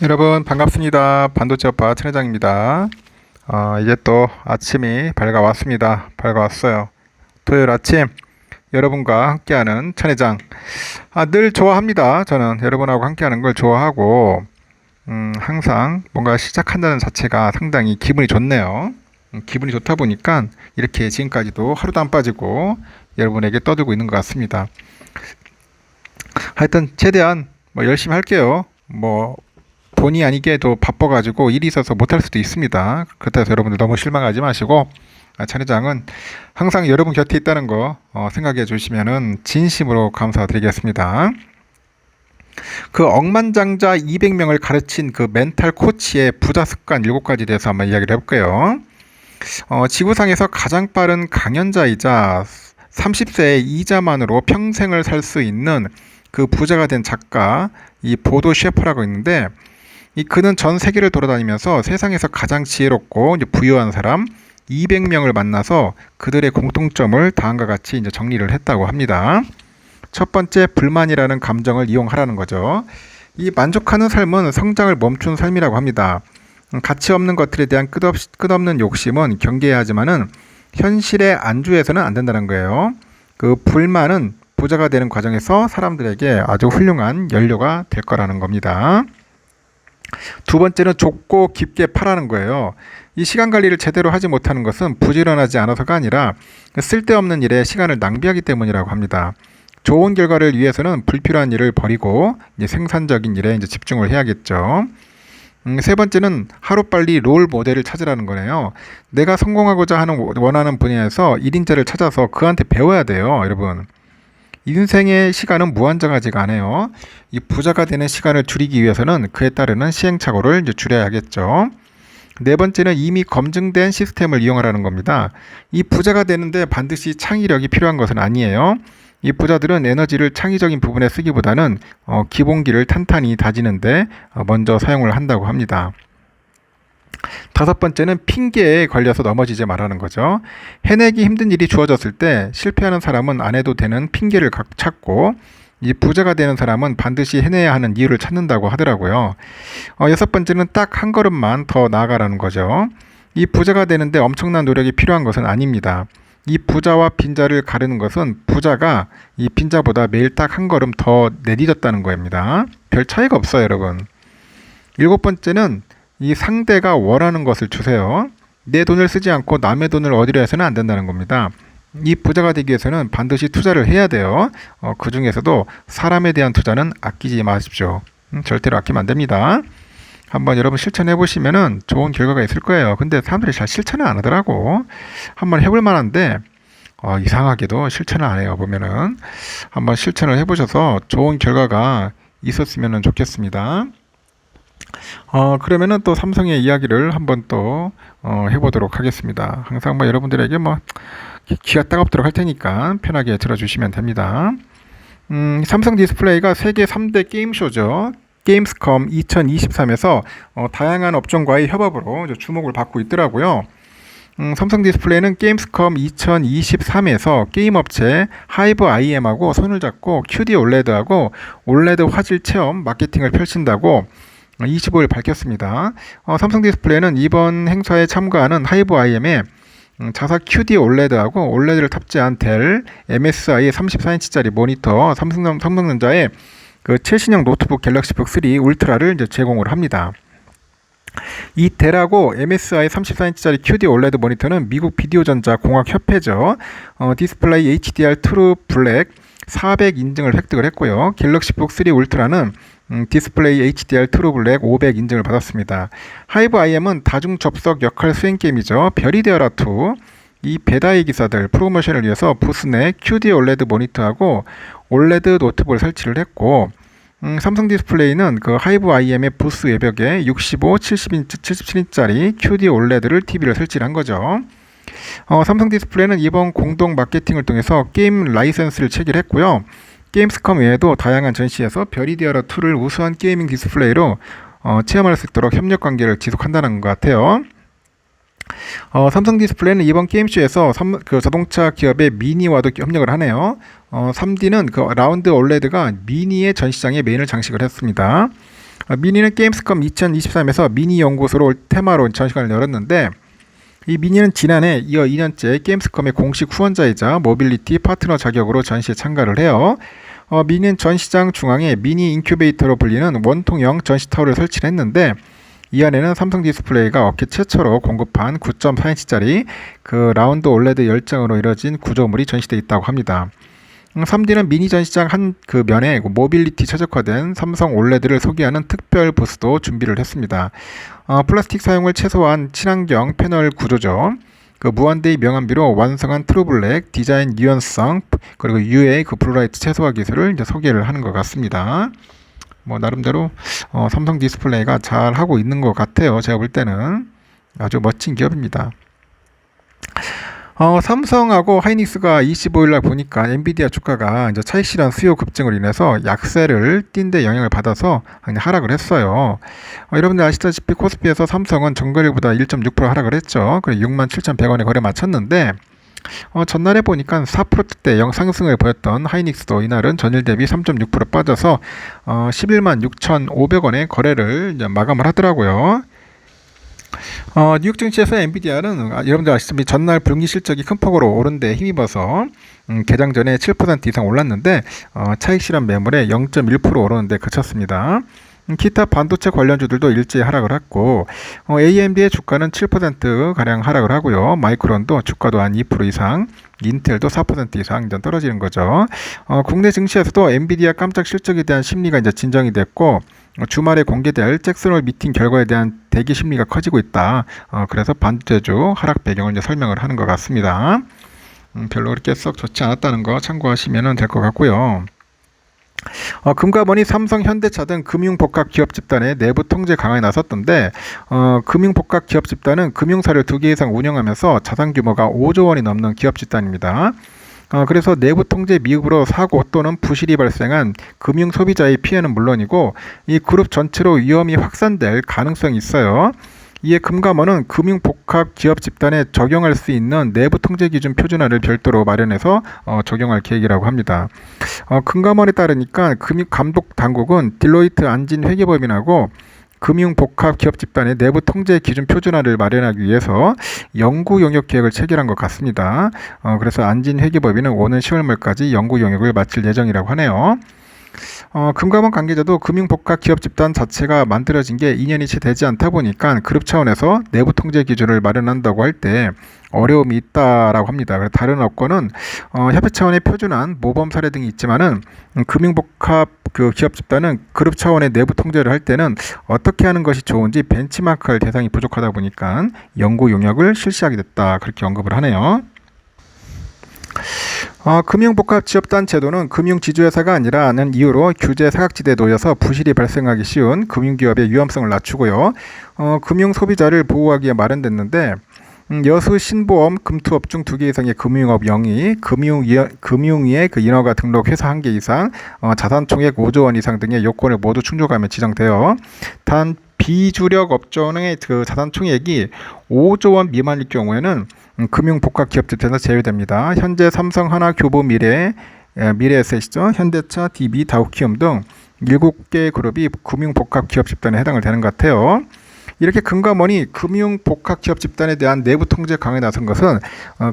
여러분 반갑습니다. 반도체오빠 천회장입니다. 이제 또 아침이 밝아왔습니다. 밝아왔어요. 토요일 아침 여러분과 함께하는 천회장. 늘 좋아합니다. 저는 여러분하고 함께하는 걸 좋아하고 항상 뭔가 시작한다는 자체가 상당히 기분이 좋네요. 기분이 좋다 보니까 이렇게 지금까지도 하루도 안 빠지고 여러분에게 떠들고 있는 것 같습니다. 하여튼 최대한 열심히 할게요. 본의 아니게도 바빠가지고 일이 있어서 못할 수도 있습니다. 그렇다고 해서 여러분들 너무 실망하지 마시고 천 회장은 항상 여러분 곁에 있다는 거 생각해 주시면은 진심으로 감사드리겠습니다. 그 억만장자 200명을 가르친 그 멘탈 코치의 부자 습관 7가지 대해서 한번 이야기를 해볼게요. 지구상에서 가장 빠른 강연자이자 30세의 이자만으로 평생을 살 수 있는 그 부자가 된 작가 이 보도 셰퍼라고 있는데 그는 전 세계를 돌아다니면서 세상에서 가장 지혜롭고 부유한 사람 200명을 만나서 그들의 공통점을 다음과 같이 이제 정리를 했다고 합니다. 첫 번째, 불만이라는 감정을 이용하라는 거죠. 이 만족하는 삶은 성장을 멈춘 삶이라고 합니다. 가치 없는 것들에 대한 끝없는 욕심은 경계해야 하지만은 현실에 안주해서는 안 된다는 거예요. 그 불만은 부자가 되는 과정에서 사람들에게 아주 훌륭한 연료가 될 거라는 겁니다. 두 번째는 좁고 깊게 파라는 거예요. 이 시간 관리를 제대로 하지 못하는 것은 부지런하지 않아서가 아니라 쓸데없는 일에 시간을 낭비하기 때문이라고 합니다. 좋은 결과를 위해서는 불필요한 일을 버리고 이제 생산적인 일에 이제 집중을 해야겠죠. 세 번째는 하루빨리 롤 모델을 찾으라는 거네요. 내가 성공하고자 하는 원하는 분야에서 1인자를 찾아서 그한테 배워야 돼요, 여러분. 인생의 시간은 무한정하지가 않아요. 이 부자가 되는 시간을 줄이기 위해서는 그에 따르는 시행착오를 이제 줄여야겠죠. 네 번째는 이미 검증된 시스템을 이용하라는 겁니다. 이 부자가 되는데 반드시 창의력이 필요한 것은 아니에요. 이 부자들은 에너지를 창의적인 부분에 쓰기보다는 기본기를 탄탄히 다지는데 먼저 사용을 한다고 합니다. 다섯 번째는 핑계에 걸려서 넘어지지 말라는 거죠. 해내기 힘든 일이 주어졌을 때 실패하는 사람은 안 해도 되는 핑계를 찾고 이 부자가 되는 사람은 반드시 해내야 하는 이유를 찾는다고 하더라고요. 여섯 번째는 딱 한 걸음만 더 나아가라는 거죠. 이 부자가 되는데 엄청난 노력이 필요한 것은 아닙니다. 이 부자와 빈자를 가르는 것은 부자가 이 빈자보다 매일 딱 한 걸음 더 내딛었다는 겁니다. 별 차이가 없어요, 여러분. 일곱 번째는 이 상대가 원하는 것을 주세요. 내 돈을 쓰지 않고 남의 돈을 얻으려 해서는 안 된다는 겁니다. 이 부자가 되기 위해서는 반드시 투자를 해야 돼요. 그 중에서도 사람에 대한 투자는 아끼지 마십시오. 절대로 아끼면 안 됩니다. 한번 여러분 실천해 보시면은 좋은 결과가 있을 거예요. 근데 사람들이 잘 실천을 안 하더라고. 한번 해볼 만한데 이상하게도 실천을 안 해요. 보면은 한번 실천을 해보셔서 좋은 결과가 있었으면 좋겠습니다. 그러면은 또 삼성의 이야기를 한번 또 해보도록 하겠습니다. 항상 여러분들에게 귀가 따갑도록 할 테니까 편하게 들어주시면 됩니다. 삼성 디스플레이가 세계 3대 게임쇼죠. 게임스컴 2023에서 다양한 업종과의 협업으로 주목을 받고 있더라고요. 삼성 디스플레이는 게임스컴 2023에서 게임 업체 하이브 IM하고 손을 잡고 QD OLED하고 OLED 화질 체험 마케팅을 펼친다고 25일 밝혔습니다. 삼성 디스플레이는 이번 행사에 참가하는 하이브 IM에 자사 QD OLED하고 OLED를 탑재한 델 MSI 34인치짜리 모니터 삼성전자의 그 최신형 노트북 갤럭시북 3 울트라를 이제 제공을 합니다. 이 델하고 MSI 34인치짜리 QD OLED 모니터는 미국 비디오전자 공학협회죠. 디스플레이 HDR 트루 블랙 400 인증을 획득을 했고요. 갤럭시북 3 울트라는 디스플레이 HDR 트루 블랙 500 인증을 받았습니다. 하이브 IM은 다중 접속 역할 수행 게임이죠. 별이 되어라 2. 이 배다의 기사들 프로모션을 위해서 부스 내 QD OLED 모니터하고 OLED 노트북을 설치를 했고 삼성 디스플레이는 그 하이브 IM의 부스 외벽에 65, 70인치, 77인치짜리 QD OLED를 TV를 설치를 한 거죠. 삼성 디스플레이는 이번 공동 마케팅을 통해서 게임 라이센스를 체결했고요. 게임스컴 외에도 다양한 전시에서 별이 되어라 2를 우수한 게이밍 디스플레이로 체험할 수 있도록 협력 관계를 지속한다는 것 같아요. 삼성 디스플레이는 이번 게임쇼에서 그 자동차 기업의 미니와도 협력을 하네요. 3D는 그 라운드 OLED가 미니의 전시장에 메인을 장식을 했습니다. 미니는 게임스컴 2023에서 미니 연구소로 테마로 전시관을 열었는데 이 미니는 지난해 이어 2년째 게임스컴의 공식 후원자이자 모빌리티 파트너 자격으로 전시에 참가를 해요. 미니는 전시장 중앙에 미니 인큐베이터로 불리는 원통형 전시 타워를 설치를 했는데 이 안에는 삼성 디스플레이가 업계 최초로 공급한 9.4인치짜리 그 라운드 올레드 10장으로 이뤄진 구조물이 전시되어 있다고 합니다. 3D는 미니 전시장 한 그 면에 모빌리티 최적화된 삼성 올레드를 소개하는 특별 부스도 준비를 했습니다. 플라스틱 사용을 최소화한 친환경 패널 구조죠. 그 무한대의 명암비로 완성한 트루블랙, 디자인 유연성, 그리고 UA 그 블루라이트 최소화 기술을 이제 소개를 하는 것 같습니다. 뭐 나름대로 삼성 디스플레이가 잘 하고 있는 것 같아요. 제가 볼 때는 아주 멋진 기업입니다. 삼성하고 하이닉스가 25일날 보니까 엔비디아 주가가 이제 차익 실현 수요 급증으로 인해서 약세를 띈 데 영향을 받아서 하락을 했어요. 여러분들 아시다시피 코스피에서 삼성은 전거래보다 1.6% 하락을 했죠. 그리고 67,100원에 거래 마쳤는데 전날에 보니까 4%대 상승을 보였던 하이닉스도 이날은 전일 대비 3.6% 빠져서 116,500원에 거래를 이제 마감을 하더라고요. 뉴욕 증시에서 엔비디아는 여러분들 아시다시피 전날 분기 실적이 큰 폭으로 오른 데 힘입어서 개장 전에 7% 이상 올랐는데 차익 실현 매물에 0.1% 오르는 데 그쳤습니다. 기타 반도체 관련주들도 일제히 하락을 했고 AMD의 주가는 7%가량 하락을 하고요. 마이크론도 주가도 한 2% 이상, 인텔도 4% 이상 이제 떨어지는 거죠. 국내 증시에서도 엔비디아 깜짝 실적에 대한 심리가 이제 진정이 됐고 주말에 공개될 잭슨홀 미팅 결과에 대한 대기 심리가 커지고 있다. 그래서 반도체주 하락 배경을 이제 설명을 하는 것 같습니다. 별로 그렇게 썩 좋지 않았다는 거 참고하시면 될 것 같고요. 금감원이 삼성, 현대차 등 금융복합 기업 집단의 내부 통제 강화에 나섰던데 금융복합 기업 집단은 금융사를 2개 이상 운영하면서 자산 규모가 5조 원이 넘는 기업 집단입니다. 그래서 내부 통제 미흡으로 사고 또는 부실이 발생한 금융 소비자의 피해는 물론이고 이 그룹 전체로 위험이 확산될 가능성이 있어요. 이에 금감원은 금융복합 기업 집단에 적용할 수 있는 내부 통제 기준 표준화를 별도로 마련해서 적용할 계획이라고 합니다. 금감원에 따르니까 금융감독 당국은 딜로이트 안진 회계법인하고 금융복합 기업 집단의 내부 통제 기준 표준화를 마련하기 위해서 연구 용역 계획을 체결한 것 같습니다. 그래서 안진 회계법인은 오는 10월 말까지 연구 용역을 마칠 예정이라고 하네요. 금감원 관계자도 금융복합 기업 집단 자체가 만들어진 게 2년이 채 되지 않다 보니까 그룹 차원에서 내부 통제 기준을 마련한다고 할 때 어려움이 있다라고 합니다. 다른 업권은 협회 차원의 표준안, 모범 사례 등이 있지만은 금융복합 그 기업 집단은 그룹 차원의 내부 통제를 할 때는 어떻게 하는 것이 좋은지 벤치마크할 대상이 부족하다 보니까 연구 용역을 실시하게 됐다. 그렇게 언급을 하네요. 금융복합지업단 제도는 금융지주회사가 아니라는 이유로 규제 사각지대에 놓여서 부실이 발생하기 쉬운 금융기업의 위험성을 낮추고요. 금융소비자를 보호하기에 마련됐는데 여수, 신보험, 금투업 중 2개 이상의 금융업 영위, 금융위의 그 인허가 등록 회사 1개 이상, 자산총액 5조 원 이상 등의 요건을 모두 충족하며 지정되어 단 비주력 업종의 그 자산총액이 5조 원 미만일 경우에는 금융복합기업집단에서 제외됩니다. 현재 삼성, 하나, 교보, 미래에셋이죠. 현대차, DB, 다우키움 등 7개 그룹이 금융복합기업집단에 해당을 되는 것 같아요. 이렇게 금감원이 금융복합기업집단에 대한 내부 통제 강화에 나선 것은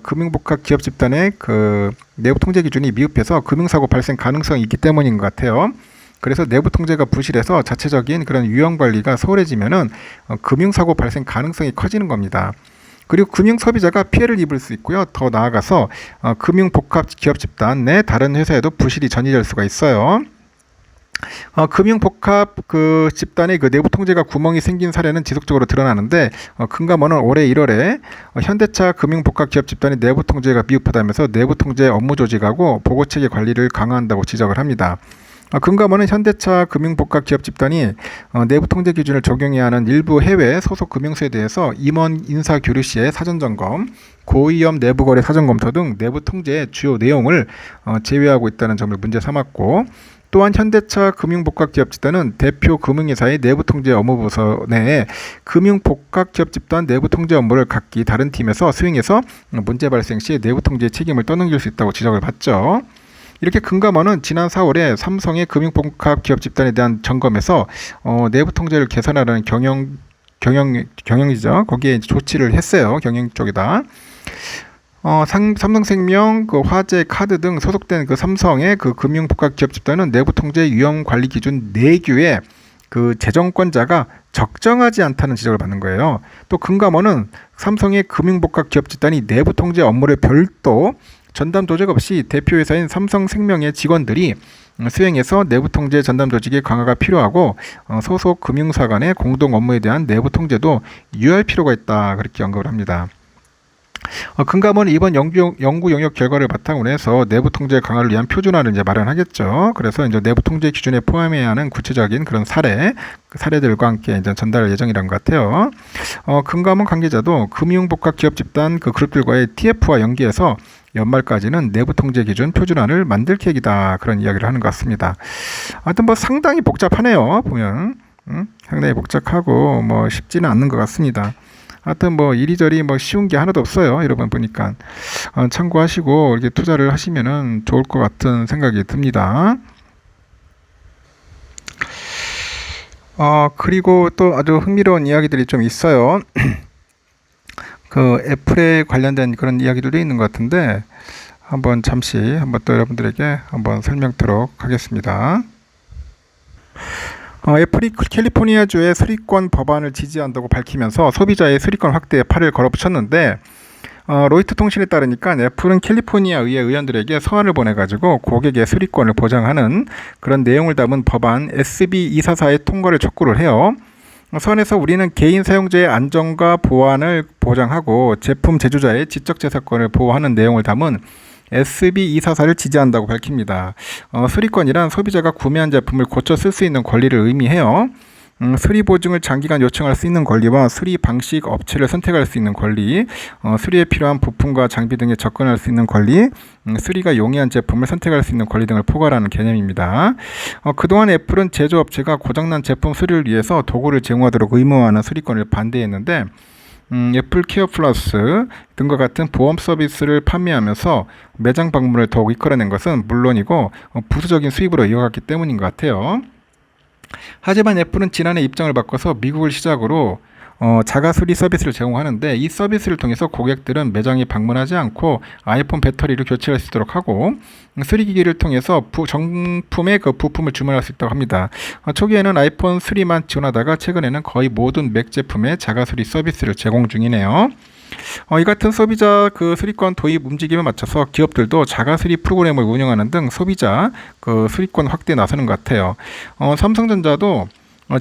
금융복합기업집단의 그 내부 통제 기준이 미흡해서 금융사고 발생 가능성이 있기 때문인 것 같아요. 그래서 내부 통제가 부실해서 자체적인 그런 위험 관리가 소홀해지면은 금융사고 발생 가능성이 커지는 겁니다. 그리고 금융 소비자가 피해를 입을 수 있고요. 더 나아가서 금융복합 기업 집단 내 다른 회사에도 부실이 전이될 수가 있어요. 금융복합 그 집단의 그 내부 통제가 구멍이 생긴 사례는 지속적으로 드러나는데 금감원은 올해 1월에 현대차 금융복합 기업 집단의 내부 통제가 미흡하다면서 내부 통제 업무 조직하고 보고체계 관리를 강화한다고 지적을 합니다. 금감원은 현대차 금융복합 기업 집단이 내부 통제 기준을 적용해야 하는 일부 해외 소속 금융사에 대해서 임원 인사 교류 시의 사전 점검, 고위험 내부 거래 사전 검토 등 내부 통제의 주요 내용을 제외하고 있다는 점을 문제 삼았고, 또한 현대차 금융복합 기업 집단은 대표 금융회사의 내부 통제 업무 부서 내에 금융복합 기업 집단 내부 통제 업무를 각기 다른 팀에서 수행해서 문제 발생 시 내부 통제 책임을 떠넘길 수 있다고 지적을 받죠. 이렇게 금감원은 지난 4월에 삼성의 금융복합 기업 집단에 대한 점검에서 내부 통제를 개선하라는 경영이죠. 거기에 이제 조치를 했어요. 경영 쪽에다. 삼성생명, 그 화재, 카드 등 소속된 그 삼성의 그 금융복합 기업 집단은 내부 통제 위험 관리 기준 4규에 그 재정권자가 적정하지 않다는 지적을 받는 거예요. 또 금감원은 삼성의 금융복합 기업 집단이 내부 통제 업무를 별도 전담 조직 없이 대표회사인 삼성생명의 직원들이 수행해서 내부 통제 전담 조직의 강화가 필요하고 소속 금융사 간의 공동 업무에 대한 내부 통제도 유의할 필요가 있다. 그렇게 언급을 합니다. 금감원은 이번 연구 영역 결과를 바탕으로 해서 내부 통제 강화를 위한 표준화를 이제 마련하겠죠. 그래서 이제 내부 통제 기준에 포함해야 하는 구체적인 그런 사례들과 함께 이제 전달할 예정이란 것 같아요. 금감원 관계자도 금융복합 기업 집단 그 그룹들과의 TF와 연계해서 연말까지는 내부 통제 기준 표준화를 만들 계획이다. 그런 이야기를 하는 것 같습니다. 하여튼 뭐 상당히 복잡하네요. 보면 상당히 복잡하고 뭐 쉽지는 않는 것 같습니다. 하여튼 뭐 이리저리 뭐 쉬운 게 하나도 없어요. 여러분 보니까 참고하시고 이렇게 투자를 하시면은 좋을 것 같은 생각이 듭니다. 그리고 또 아주 흥미로운 이야기들이 좀 있어요. 그 애플에 관련된 그런 이야기들도 있는 것 같은데 한번 잠시 한번 또 여러분들에게 한번 설명드리도록 하겠습니다. 애플이 캘리포니아주의 수리권 법안을 지지한다고 밝히면서 소비자의 수리권 확대에 팔을 걸어붙였는데 로이터 통신에 따르니까 애플은 캘리포니아 의회 의원들에게 서한을 보내가지고 고객의 수리권을 보장하는 그런 내용을 담은 법안 SB 244의 통과를 촉구를 해요. 서한에서 우리는 개인 사용자의 안전과 보안을 보장하고 제품 제조자의 지적재산권을 보호하는 내용을 담은 SB 244를 지지한다고 밝힙니다. 수리권이란 소비자가 구매한 제품을 고쳐 쓸 수 있는 권리를 의미해요. 수리 보증을 장기간 요청할 수 있는 권리와 수리 방식 업체를 선택할 수 있는 권리, 수리에 필요한 부품과 장비 등에 접근할 수 있는 권리, 수리가 용이한 제품을 선택할 수 있는 권리 등을 포괄하는 개념입니다. 그동안 애플은 제조업체가 고장난 제품 수리를 위해서 도구를 제공하도록 의무화하는 수리권을 반대했는데 애플 케어 플러스 등과 같은 보험 서비스를 판매하면서 매장 방문을 더욱 이끌어낸 것은 물론이고 부수적인 수입으로 이어갔기 때문인 것 같아요. 하지만 애플은 지난해 입장을 바꿔서 미국을 시작으로 자가 수리 서비스를 제공하는데 이 서비스를 통해서 고객들은 매장에 방문하지 않고 아이폰 배터리를 교체할 수 있도록 하고 수리기기를 통해서 정품의 그 부품을 주문할 수 있다고 합니다. 초기에는 아이폰 3만 지원하다가 최근에는 거의 모든 맥 제품의 자가 수리 서비스를 제공 중이네요. 이 같은 소비자 그 수리권 도입 움직임에 맞춰서 기업들도 자가 수리 프로그램을 운영하는 등 소비자 그 수리권 확대에 나서는 것 같아요. 삼성전자도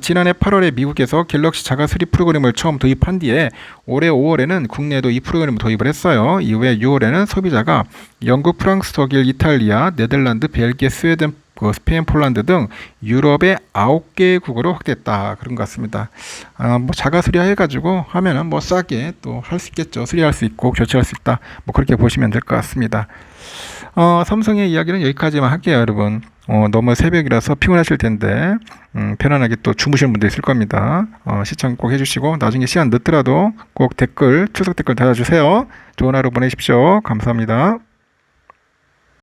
지난해 8월에 미국에서 갤럭시 자가 수리 프로그램을 처음 도입한 뒤에 올해 5월에는 국내에도 이 프로그램을 도입을 했어요. 이후에 6월에는 소비자가 영국, 프랑스, 독일, 이탈리아, 네덜란드, 벨기에, 스웨덴, 스페인, 폴란드 등 유럽의 9개국으로 확대했다. 그런 것 같습니다. 뭐 자가 수리해가지고 하면은 뭐 싸게 또 할 수 있겠죠. 수리할 수 있고 교체할 수 있다. 뭐 그렇게 보시면 될 것 같습니다. 삼성의 이야기는 여기까지만 할게요, 여러분. 너무 새벽이라서 피곤하실 텐데 편안하게 또 주무시는 분도 있을 겁니다. 시청 꼭 해주시고 나중에 시간 늦더라도 꼭 추석 댓글 달아주세요. 좋은 하루 보내십시오. 감사합니다.